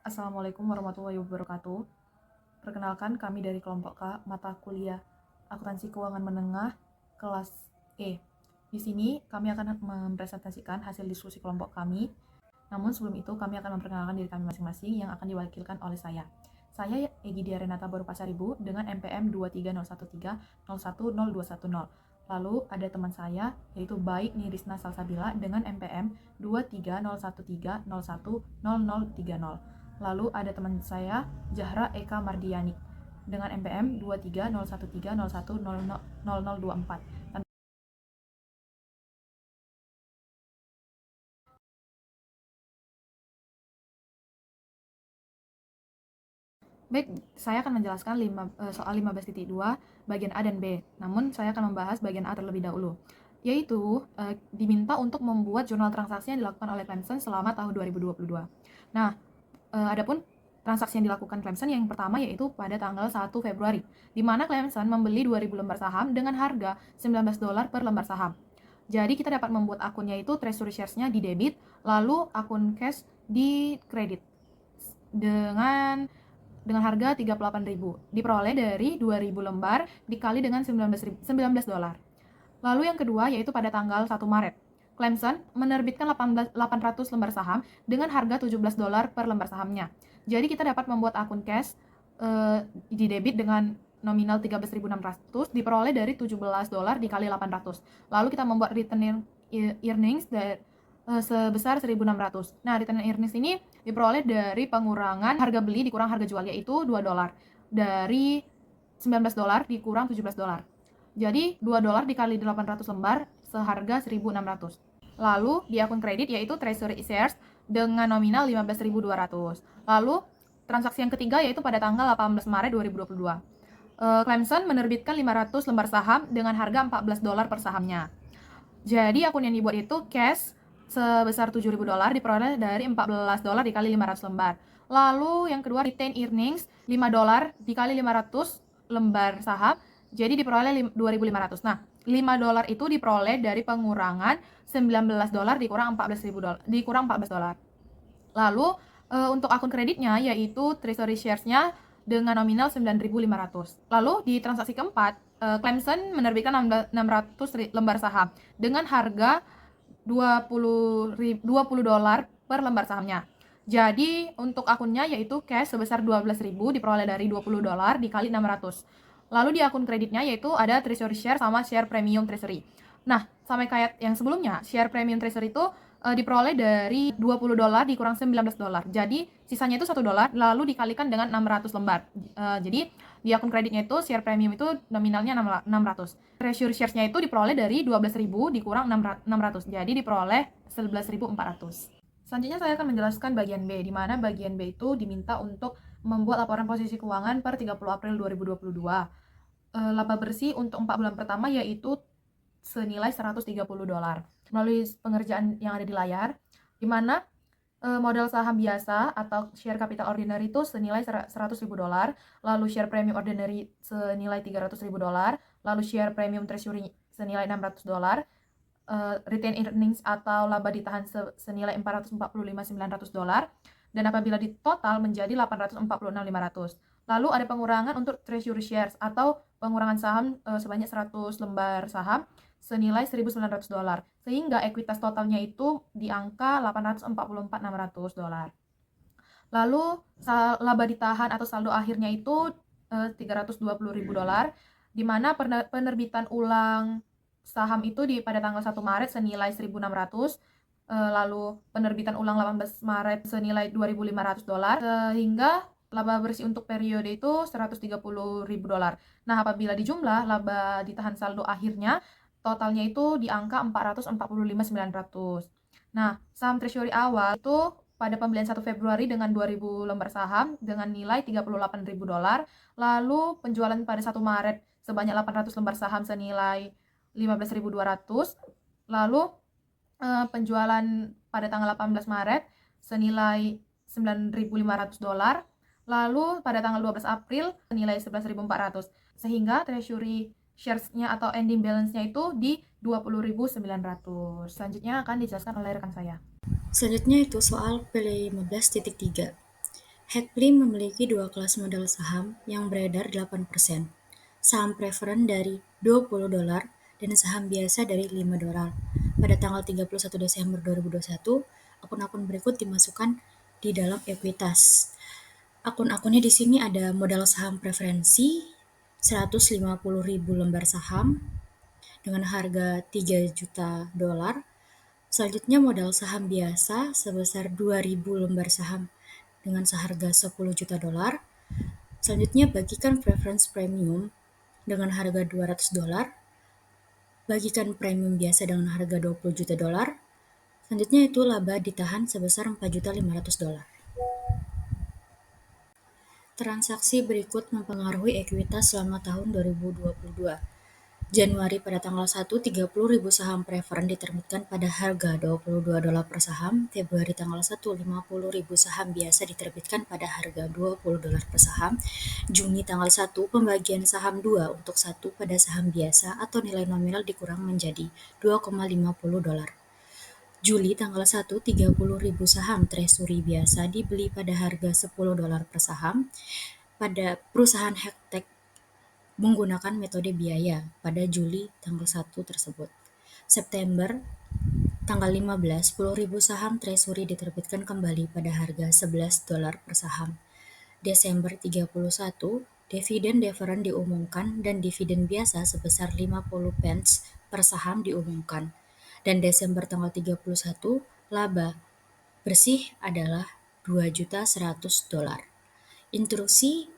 Assalamualaikum warahmatullahi wabarakatuh. Perkenalkan, kami dari kelompok K, mata kuliah Akuntansi Keuangan Menengah, kelas E. Di sini kami akan mempresentasikan hasil diskusi kelompok kami. Namun sebelum itu, kami akan memperkenalkan diri kami masing-masing yang akan diwakilkan oleh saya. Saya Egidia Renata Baru Pasaribu dengan NPM 23013010210. Lalu ada teman saya yaitu Baik Nirisna Salsabila dengan NPM 23013010030. Lalu ada teman saya Zahra Eka Mardiani dengan NPM 23013010024. Baik, saya akan menjelaskan soal 15.2 bagian A dan B. Namun saya akan membahas bagian A terlebih dahulu, yaitu diminta untuk membuat jurnal transaksi yang dilakukan oleh Clemson selama tahun 2022. Nah, adapun transaksi yang dilakukan Clemson yang pertama yaitu pada tanggal 1 Februari, di mana Clemson membeli 2.000 lembar saham dengan harga $19 per lembar saham. Jadi kita dapat membuat akunnya itu treasury shares-nya di debit, lalu akun cash di kredit dengan harga 38.000. Diperoleh dari 2.000 lembar dikali dengan $19. Lalu yang kedua yaitu pada tanggal 1 Maret. Clemson menerbitkan 800 lembar saham dengan harga $17 per lembar sahamnya. Jadi kita dapat membuat akun cash di debit dengan nominal 13.600 diperoleh dari $17 dikali 800. Lalu kita membuat return earnings sebesar 1.600. Nah, return earnings ini diperoleh dari pengurangan harga beli dikurang harga jual, yaitu $2. Dari $19 dikurang $17. Jadi $2 dikali 800 lembar seharga 1.600. Lalu di akun kredit yaitu treasury shares dengan nominal 15.200. Lalu transaksi yang ketiga yaitu pada tanggal 18 Maret 2022. Clemson menerbitkan 500 lembar saham dengan harga $14 per sahamnya. Jadi akun yang dibuat itu cash sebesar $7.000 diperoleh dari $14 dikali 500 lembar. Lalu yang kedua retain earnings $5 dikali 500 lembar saham, jadi diperoleh 2.500. Nah, $5 itu diperoleh dari pengurangan $19 dikurang $14. Lalu untuk akun kreditnya yaitu treasury shares-nya dengan nominal 9.500. Lalu di transaksi keempat, Clemson menerbitkan 600 lembar saham dengan harga $20 per lembar sahamnya. Jadi untuk akunnya yaitu cash sebesar 12.000 diperoleh dari $20 dikali 600. Lalu di akun kreditnya yaitu ada treasury share sama share premium treasury. Nah, sama kayak yang sebelumnya, share premium treasury itu diperoleh dari $20 dikurang $19. Jadi sisanya itu $1 lalu dikalikan dengan 600 lembar. Jadi di akun kreditnya itu share premium itu nominalnya 600. Treasury shares-nya itu diperoleh dari 12.000 dikurang 600. Jadi diperoleh 11.400. Selanjutnya saya akan menjelaskan bagian B, di mana bagian B itu diminta untuk membuat laporan posisi keuangan per 30 April 2022. Laba bersih untuk 4 bulan pertama yaitu senilai $130. Melalui pengerjaan yang ada di layar, di mana modal saham biasa atau share capital ordinary itu senilai $100.000, lalu share premium ordinary senilai $300.000, lalu share premium treasury senilai $600, retain earnings atau laba ditahan senilai $445.900, dan apabila di total menjadi $846.500. Lalu ada pengurangan untuk treasury shares atau pengurangan saham sebanyak 100 lembar saham senilai $1.900, sehingga ekuitas totalnya itu di angka $844.600. Lalu laba ditahan atau saldo akhirnya itu $320.000, di mana penerbitan ulang saham itu pada tanggal 1 Maret senilai 1.600, lalu penerbitan ulang 18 Maret senilai $2.500, sehingga laba bersih untuk periode itu $130.000. Nah, apabila dijumlah laba ditahan saldo akhirnya totalnya itu di angka $445.900. Nah, saham treasury awal itu pada pembelian 1 Februari dengan 2.000 lembar saham dengan nilai $38.000, lalu penjualan pada 1 Maret sebanyak 800 lembar saham senilai $15.200, lalu penjualan pada tanggal 18 Maret senilai $9.500, lalu pada tanggal 12 April senilai $11.400, sehingga treasury shares-nya atau ending balance-nya itu di $20.900. Selanjutnya akan dijelaskan oleh rekan saya. Selanjutnya itu soal P15.3. Hekpli memiliki dua kelas modal saham yang beredar 8%, saham preferen dari $20 dan saham biasa dari $5. Pada tanggal 31 Desember 2021, akun-akun berikut dimasukkan di dalam ekuitas. Akun-akunnya di sini ada modal saham preferensi 150.000 lembar saham dengan harga $3 juta. Selanjutnya modal saham biasa sebesar 2.000 lembar saham dengan seharga $10 juta. Selanjutnya bagikan preference premium dengan harga $200, bagikan premium biasa dengan harga $20 juta. Selanjutnya itu laba ditahan sebesar $4.500.000. Transaksi berikut mempengaruhi ekuitas selama tahun 2022. Januari pada tanggal 1, 30.000 saham preferen diterbitkan pada harga $22 per saham. Februari tanggal 1, 50.000 saham biasa diterbitkan pada harga $20 per saham. Juni tanggal 1, pembagian saham 2 untuk 1 pada saham biasa atau nilai nominal dikurang menjadi $2,50. Juli tanggal 1, 30.000 saham treasury biasa dibeli pada harga $10 per saham pada perusahaan Hektek menggunakan metode biaya pada Juli tanggal 1 tersebut. September tanggal 15, 10.000 saham treasury diterbitkan kembali pada harga $11 per saham. Desember 31, dividen deferen diumumkan dan dividen biasa sebesar 50 pence per saham diumumkan. Dan Desember tanggal 31, laba bersih adalah $2.100.000. Instruksi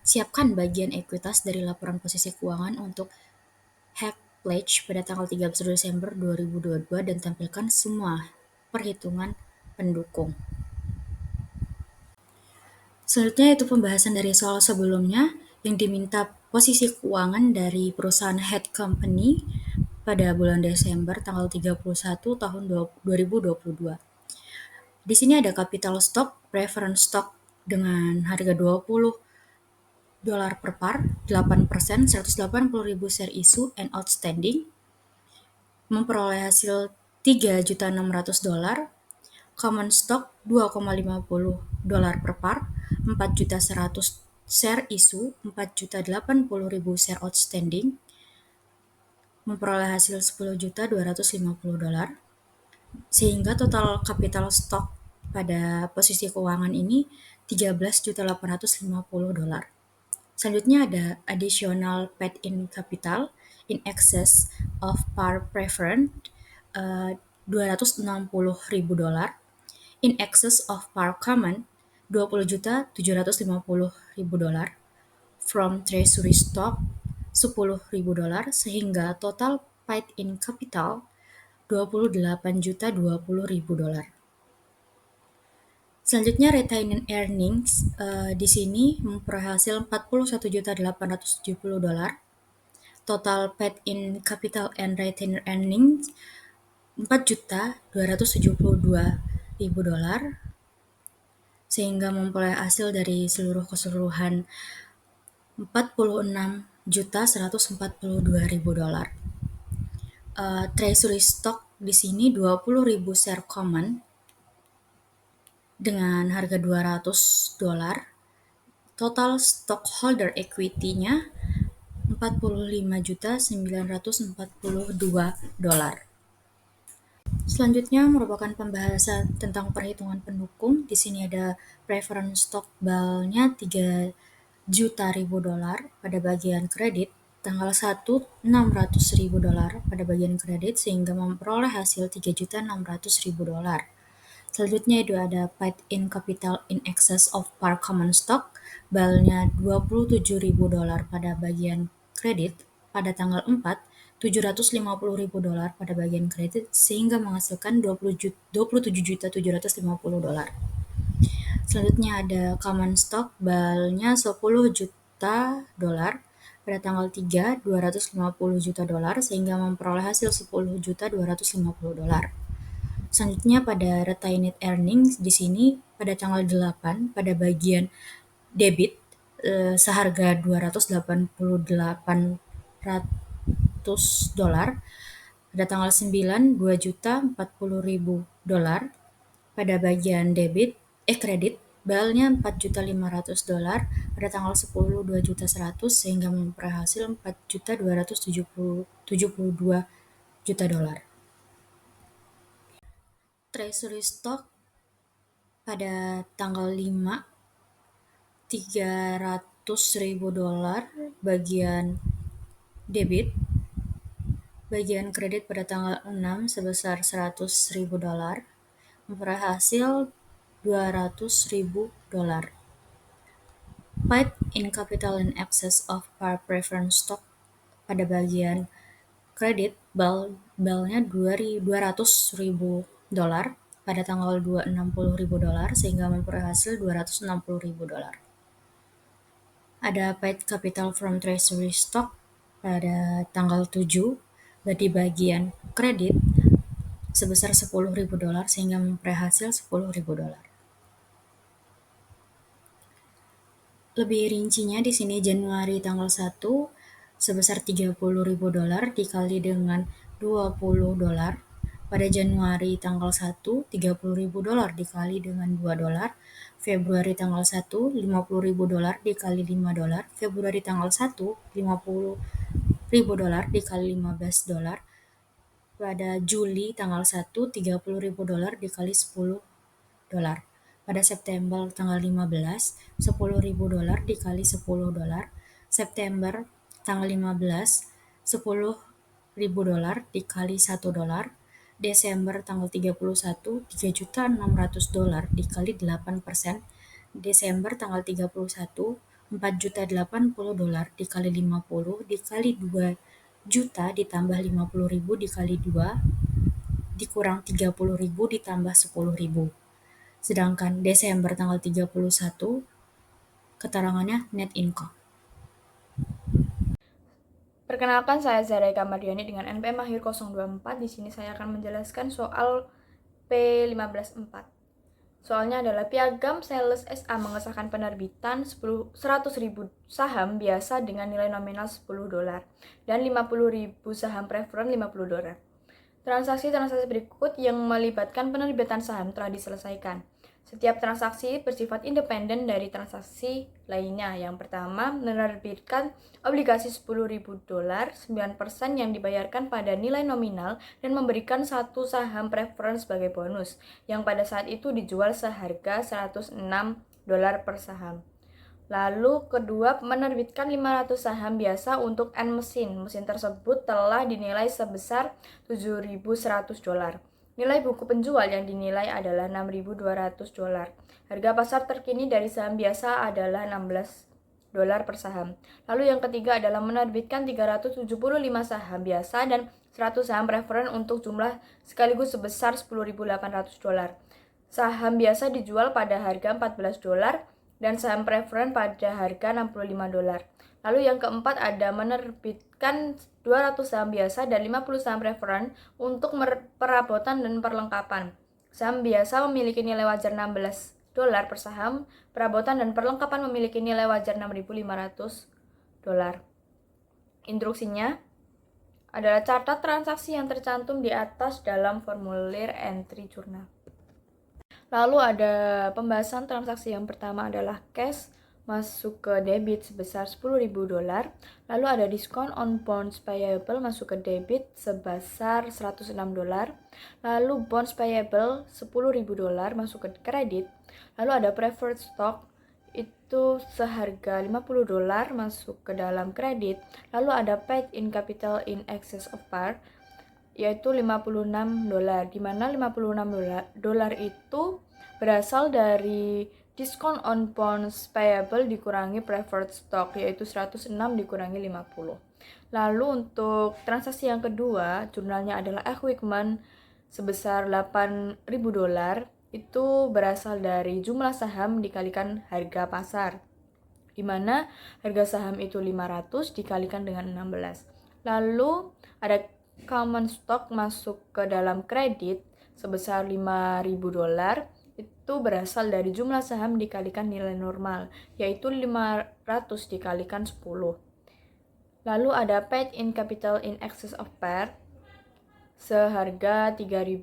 siapkan bagian ekuitas dari laporan posisi keuangan untuk Hack Pledge pada tanggal 31 Desember 2022 dan tampilkan semua perhitungan pendukung. Selanjutnya itu pembahasan dari soal sebelumnya yang diminta posisi keuangan dari perusahaan head company pada bulan Desember tanggal 31 tahun 2022. Di sini ada capital stock, preference stock dengan harga $20 per par, 8%, 180.000 share issue and outstanding, memperoleh hasil $3.600.000, common stock $2,50 per par, 4.100 share issue, 4.080.000 share outstanding, memperoleh hasil $10.250. Sehingga total capital stock pada posisi keuangan ini $13.850. Selanjutnya ada additional paid-in capital in excess of par preferred $260.000, in excess of par common $20.750.000, from treasury stock $10.000, sehingga total paid-in capital $28.020.000. Selanjutnya retained earnings di sini memperoleh hasil $41.870. Total paid-in capital and retained earnings $4.272.000, sehingga memperoleh hasil dari seluruh keseluruhan $46.142.000. Treasury stock di sini 20.000 share common dengan harga $200. Total stockholder equity-nya $45.942. Selanjutnya merupakan pembahasan tentang perhitungan pendukung. Di sini ada preference stock BAL-nya $3.000.000 pada bagian kredit, tanggal 1 $600.000 pada bagian kredit, sehingga memperoleh hasil $3.600.000. Selanjutnya itu ada paid-in capital in excess of par common stock, BAL-nya $27.000 pada bagian kredit pada tanggal 4, $750.000 pada bagian kredit, sehingga menghasilkan $27.750.000. Selanjutnya ada common stock, BAL-nya $10 juta pada tanggal 3, $250 juta, sehingga memperoleh hasil $10.250. Selanjutnya pada retained earnings di sini pada tanggal 8 pada bagian debit seharga $288.000, pada tanggal 9 $2.040.000 pada bagian kredit BAL-nya $4.500.000, pada tanggal 10 $2.100.000 sehingga memperoleh hasil $4.272.000.000. Treasury stock pada tanggal 5 $300.000 bagian debit, bagian kredit pada tanggal 6 sebesar $100.000, memperoleh hasil $200.000. Paid in capital in excess of par preference stock pada bagian kredit, BAL-nya $200.000 pada tanggal 2 $60.000 sehingga memperoleh hasil $260.000. Ada paid capital from treasury stock pada tanggal 7 di bagian kredit sebesar $10.000 sehingga memperoleh hasil $10.000. Lebih rincinya di sini Januari tanggal 1 sebesar $30.000 dikali dengan $20. Pada Januari tanggal 1 $30.000 dikali dengan $2. Februari tanggal 1 $50.000 dikali $5. Februari tanggal 1 $50.000 dikali $15. Pada Juli tanggal 1 $30.000 dikali $10. Pada September tanggal 15 $10.000 dikali $10. September tanggal 15 $10.000 dikali $1. Desember tanggal 31 $3.600.000 dikali 8%. Desember tanggal 31 $4.080.000 dikali 50 dikali 2 juta ditambah 50.000 dikali 2 dikurang 30.000 ditambah 10.000. Sedangkan Desember tanggal 31 keterangannya net income. Perkenalkan, saya Zara Kamardiani dengan NPM Mahir 024. Di sini saya akan menjelaskan soal P154. Soalnya adalah Piagam Sales SA mengesahkan penerbitan 100.000 saham biasa dengan nilai nominal $10 dan 50.000 saham preferen $50. Transaksi-transaksi berikut yang melibatkan penerbitan saham telah diselesaikan. Setiap transaksi bersifat independen dari transaksi lainnya. Yang pertama, menerbitkan obligasi $10.000, 9% yang dibayarkan pada nilai nominal dan memberikan satu saham preferen sebagai bonus, yang pada saat itu dijual seharga $106 per saham. Lalu kedua, menerbitkan 500 saham biasa untuk N mesin. Mesin tersebut telah dinilai sebesar $7.100. Nilai buku penjual yang dinilai adalah $6.200. Harga pasar terkini dari saham biasa adalah $16 per saham. Lalu yang ketiga adalah menerbitkan 375 saham biasa dan 100 saham preferen untuk jumlah sekaligus sebesar $10.800. Saham biasa dijual pada harga $14 dan saham preferen pada harga $65. Lalu yang keempat ada menerbitkan 200 saham biasa dan 50 saham preferen untuk perabotan dan perlengkapan. Saham biasa memiliki nilai wajar $16 per saham, perabotan dan perlengkapan memiliki nilai wajar $6.500. Instruksinya adalah catat transaksi yang tercantum di atas dalam formulir entry jurnal. Lalu ada pembahasan transaksi yang pertama adalah cash masuk ke debit sebesar $10.000. Lalu ada diskon on bonds payable masuk ke debit sebesar $106. Lalu bonds payable $10.000 masuk ke kredit. Lalu ada preferred stock itu seharga $50 masuk ke dalam kredit. Lalu ada paid in capital in excess of par yaitu $56, di mana $56 itu berasal dari diskon on bonds payable dikurangi preferred stock, yaitu 106 dikurangi 50. Lalu untuk transaksi yang kedua, jurnalnya adalah equipment sebesar $8.000, itu berasal dari jumlah saham dikalikan harga pasar, di mana harga saham itu 500 dikalikan dengan 16. Lalu ada common stock masuk ke dalam kredit sebesar $5.000, itu berasal dari jumlah saham dikalikan nilai normal, yaitu 500 dikalikan 10. Lalu ada paid in capital in excess of par seharga $3.000.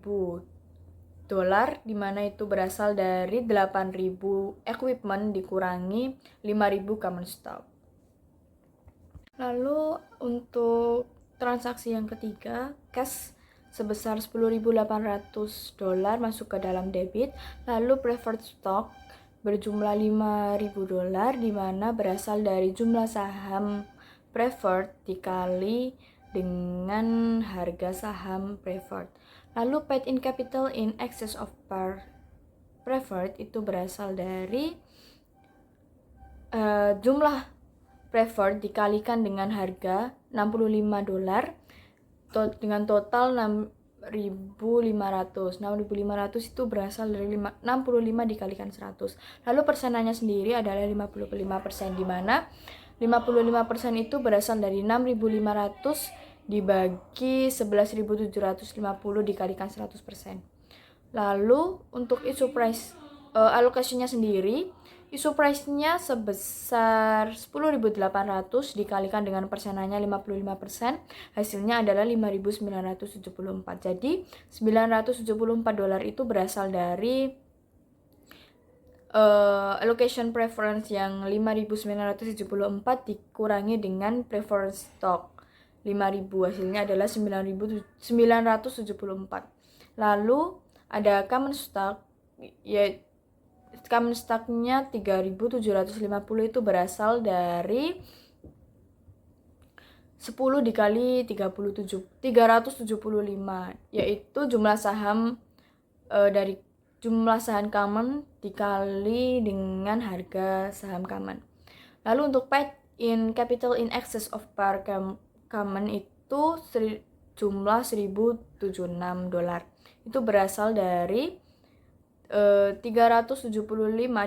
dolar, di mana itu berasal dari 8.000 equipment dikurangi 5.000 common stock. Lalu untuk transaksi yang ketiga, cash sebesar 10.800 dolar masuk ke dalam debit, lalu preferred stock berjumlah 5.000 dolar, di mana berasal dari jumlah saham preferred dikali dengan harga saham preferred. Lalu paid in capital in excess of par preferred itu berasal dari jumlah preferred dikalikan dengan harga 65 dolar dengan total 6.500. 6.500 itu berasal dari 65 dikalikan 100. Lalu persenannya sendiri adalah 55%, di mana 55% itu berasal dari 6.500 dibagi 11.750 dikalikan 100%. Lalu untuk issue price allocation-nya sendiri, issue price-nya sebesar 10.800 dikalikan dengan persenannya 55%, hasilnya adalah 5.974. Jadi 974 dolar itu berasal dari allocation preference yang 5.974 dikurangi dengan preference stock 5.000, hasilnya adalah 9.974. Lalu ada common stock, ya common stock-nya 3.750 itu berasal dari 10 dikali 375, yaitu jumlah saham dari jumlah saham common dikali dengan harga saham common. Lalu untuk paid in capital in excess of par common itu jumlah 1.076 dolar. Itu berasal dari 375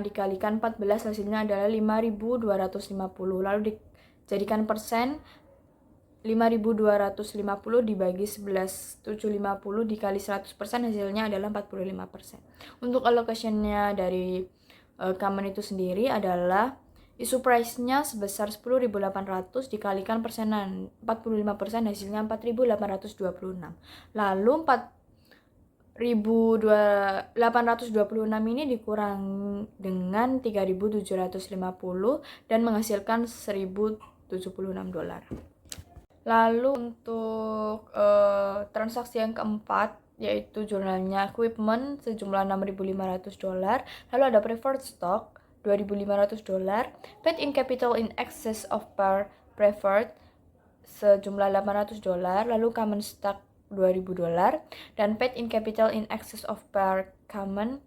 dikalikan 14, hasilnya adalah 5.250. Lalu dijadikan persen, 5.250 dibagi 11.750 dikali 100%, hasilnya adalah 45%. Untuk allocation-nya dari common itu sendiri adalah issue price-nya sebesar 10.800 dikalikan persenan 45%, hasilnya 4.826. Lalu 4.826 ini dikurang dengan 3.750 dan menghasilkan 1.076 dolar. Lalu untuk transaksi yang keempat, yaitu jurnalnya equipment sejumlah 6.500 dolar. Lalu ada preferred stock 2.500 dolar, paid in capital in excess of par preferred sejumlah 800 dolar, lalu common stock 2.000 dolar, dan paid in capital in excess of par common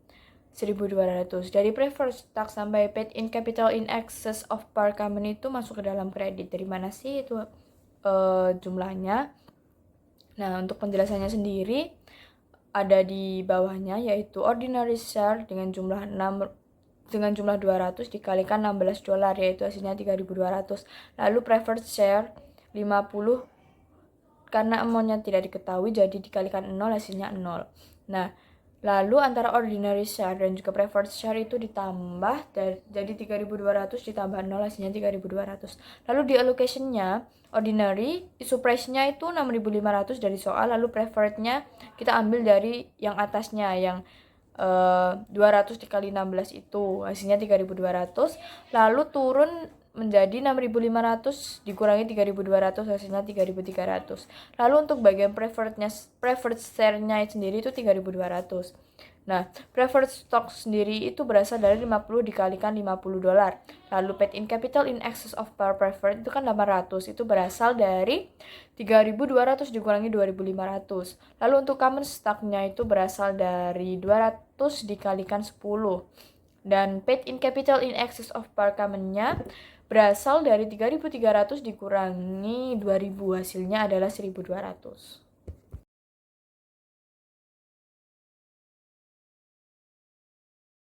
1.200. Dari preferred stock sampai paid in capital in excess of par common itu masuk ke dalam kredit. Dari mana sih itu jumlahnya? Nah, untuk penjelasannya sendiri ada di bawahnya, yaitu ordinary share dengan jumlah 200 dikalikan 16 dolar, yaitu hasilnya 3.200. Lalu preferred share 50, karena amount-nya tidak diketahui jadi dikalikan 0, hasilnya 0. Nah, lalu antara ordinary share dan juga preferred share itu ditambah, jadi 3.200 ditambah 0, hasilnya 3.200. Lalu di allocation-nya, ordinary issue price-nya itu 6.500 dari soal, lalu preferred-nya kita ambil dari yang atasnya, yang 200 dikali 16 itu hasilnya 3.200. Lalu turun menjadi 6.500 dikurangi 3.200, hasilnya 3.300. Lalu untuk bagian preferred share-nya sendiri itu 3.200. Nah, preferred stock sendiri itu berasal dari 50 dikalikan 50 dolar. Lalu paid in capital in excess of par preferred itu kan 800, itu berasal dari 3.200 dikurangi 2.500. Lalu untuk common stock-nya itu berasal dari 200 dikalikan 10. Dan paid in capital in excess of par common-nya berasal dari 3.300 dikurangi 2.000, hasilnya adalah 1.200.